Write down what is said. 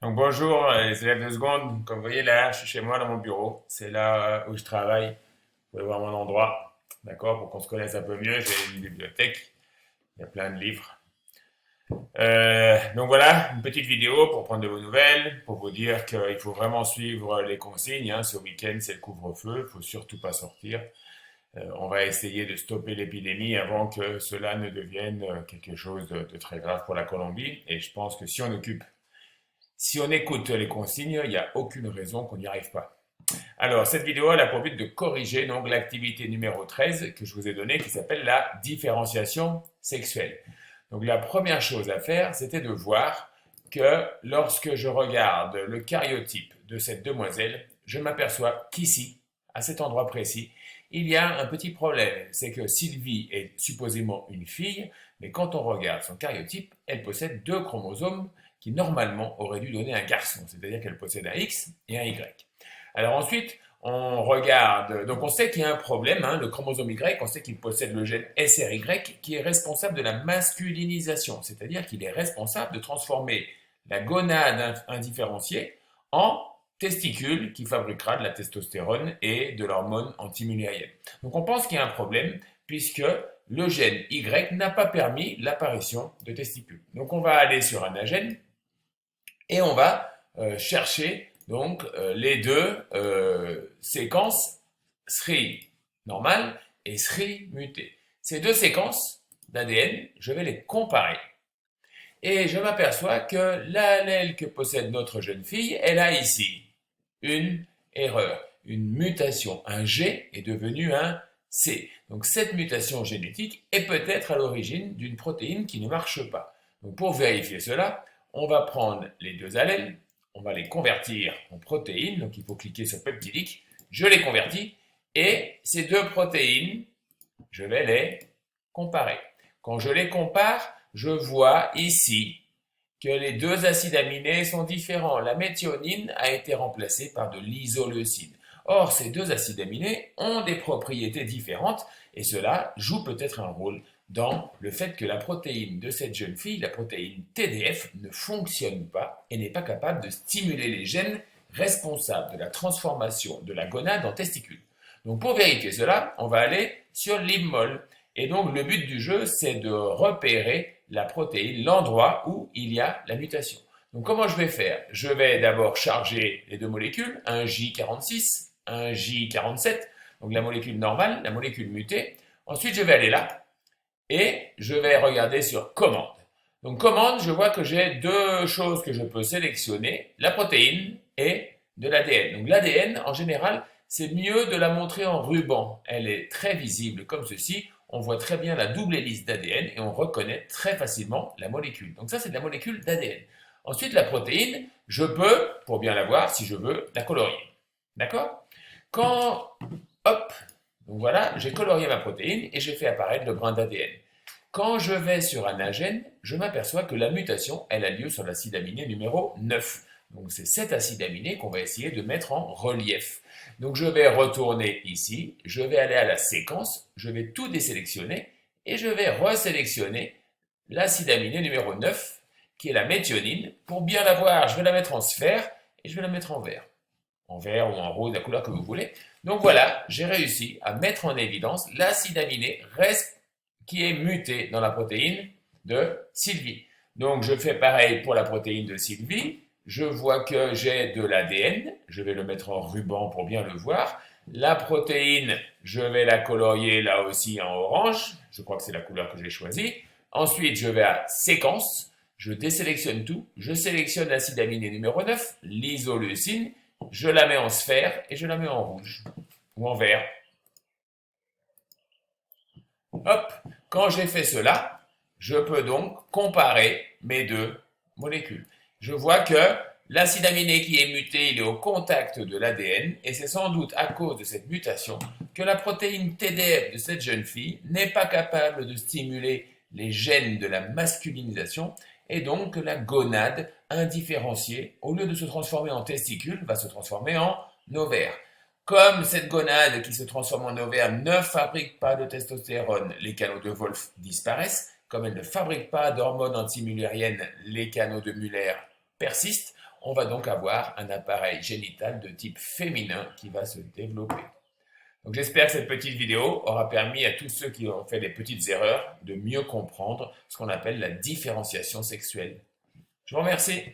Donc bonjour les élèves de seconde, comme vous voyez là, je suis chez moi dans mon bureau, c'est là où je travaille, vous pouvez voir mon endroit, d'accord, pour qu'on se connaisse un peu mieux, j'ai une bibliothèque, il y a plein de livres. Donc voilà, une petite vidéo pour prendre de vos nouvelles, pour vous dire qu'il faut vraiment suivre les consignes, hein. Ce week-end c'est le couvre-feu, il ne faut surtout pas sortir. On va essayer de stopper l'épidémie avant que cela ne devienne quelque chose de très grave pour la Colombie, et je pense que si on écoute les consignes, il n'y a aucune raison qu'on n'y arrive pas. Alors, cette vidéo elle a pour but de corriger donc l'activité numéro 13 que je vous ai donnée qui s'appelle la différenciation sexuelle. Donc, la première chose à faire, c'était de voir que lorsque je regarde le cariotype de cette demoiselle, je m'aperçois qu'ici, à cet endroit précis, il y a un petit problème. C'est que Sylvie est supposément une fille, mais quand on regarde son cariotype, elle possède deux chromosomes qui normalement auraient dû donner un garçon, c'est-à-dire qu'elle possède un X et un Y. Alors ensuite, on regarde, donc on sait qu'il y a un problème, hein, le chromosome Y, on sait qu'il possède le gène SRY qui est responsable de la masculinisation, c'est-à-dire qu'il est responsable de transformer la gonade indifférenciée en testicule qui fabriquera de la testostérone et de l'hormone antimullérienne. Donc on pense qu'il y a un problème puisque le gène Y n'a pas permis l'apparition de testicules. Donc on va aller sur un agène et on va chercher donc les deux séquences SRI normale et SRI mutée. Ces deux séquences d'ADN, je vais les comparer. Et je m'aperçois que l'allèle que possède notre jeune fille, elle a ici une erreur, une mutation. Un G est devenu un C. Donc cette mutation génétique est peut-être à l'origine d'une protéine qui ne marche pas. Donc pour vérifier cela, on va prendre les deux allèles, on va les convertir en protéines, donc il faut cliquer sur peptidique, je les convertis, et ces deux protéines, je vais les comparer. Quand je les compare, je vois ici que les deux acides aminés sont différents. La méthionine a été remplacée par de l'isoleucine. Or, ces deux acides aminés ont des propriétés différentes et cela joue peut-être un rôle dans le fait que la protéine de cette jeune fille, la protéine TDF, ne fonctionne pas et n'est pas capable de stimuler les gènes responsables de la transformation de la gonade en testicule. Donc pour vérifier cela, on va aller sur l'IMMOL. Et donc le but du jeu, c'est de repérer la protéine, l'endroit où il y a la mutation. Donc comment je vais faire? Je vais d'abord charger les deux molécules, un J46, un J47, donc la molécule normale, la molécule mutée. Ensuite, je vais aller là et je vais regarder sur commande. Donc commande, je vois que j'ai deux choses que je peux sélectionner, la protéine et de l'ADN. Donc l'ADN, en général, c'est mieux de la montrer en ruban. Elle est très visible comme ceci. On voit très bien la double hélice d'ADN et on reconnaît très facilement la molécule. Donc ça, c'est de la molécule d'ADN. Ensuite, la protéine, je peux, pour bien la voir, si je veux, la colorier. D'accord? Quand, hop, donc voilà, j'ai colorié ma protéine et j'ai fait apparaître le brin d'ADN. Quand je vais sur un agène, je m'aperçois que la mutation, elle a lieu sur l'acide aminé numéro 9. Donc c'est cet acide aminé qu'on va essayer de mettre en relief. Donc je vais retourner ici, je vais aller à la séquence, je vais tout désélectionner et je vais resélectionner l'acide aminé numéro 9 qui est la méthionine. Pour bien la voir, je vais la mettre en sphère et je vais la mettre en vert ou en rose, la couleur que vous voulez. Donc voilà, j'ai réussi à mettre en évidence l'acide aminé qui est muté dans la protéine de Sylvie. Donc je fais pareil pour la protéine de Sylvie. Je vois que j'ai de l'ADN. Je vais le mettre en ruban pour bien le voir. La protéine, je vais la colorier là aussi en orange. Je crois que c'est la couleur que j'ai choisie. Ensuite, je vais à séquence. Je désélectionne tout. Je sélectionne l'acide aminé numéro 9, l'isoleucine. Je la mets en sphère et je la mets en rouge ou en vert. Hop, quand j'ai fait cela, je peux donc comparer mes deux molécules. Je vois que l'acide aminé qui est muté, il est au contact de l'ADN et c'est sans doute à cause de cette mutation que la protéine TDF de cette jeune fille n'est pas capable de stimuler les gènes de la masculinisation et donc que la gonade indifférenciée, au lieu de se transformer en testicule, va se transformer en ovaire. Comme cette gonade qui se transforme en ovaire ne fabrique pas de testostérone, les canaux de Wolff disparaissent. Comme elle ne fabrique pas d'hormones antimullériennes, les canaux de Muller persistent. on va donc avoir un appareil génital de type féminin qui va se développer. Donc j'espère que cette petite vidéo aura permis à tous ceux qui ont fait des petites erreurs de mieux comprendre ce qu'on appelle la différenciation sexuelle. Je vous remercie.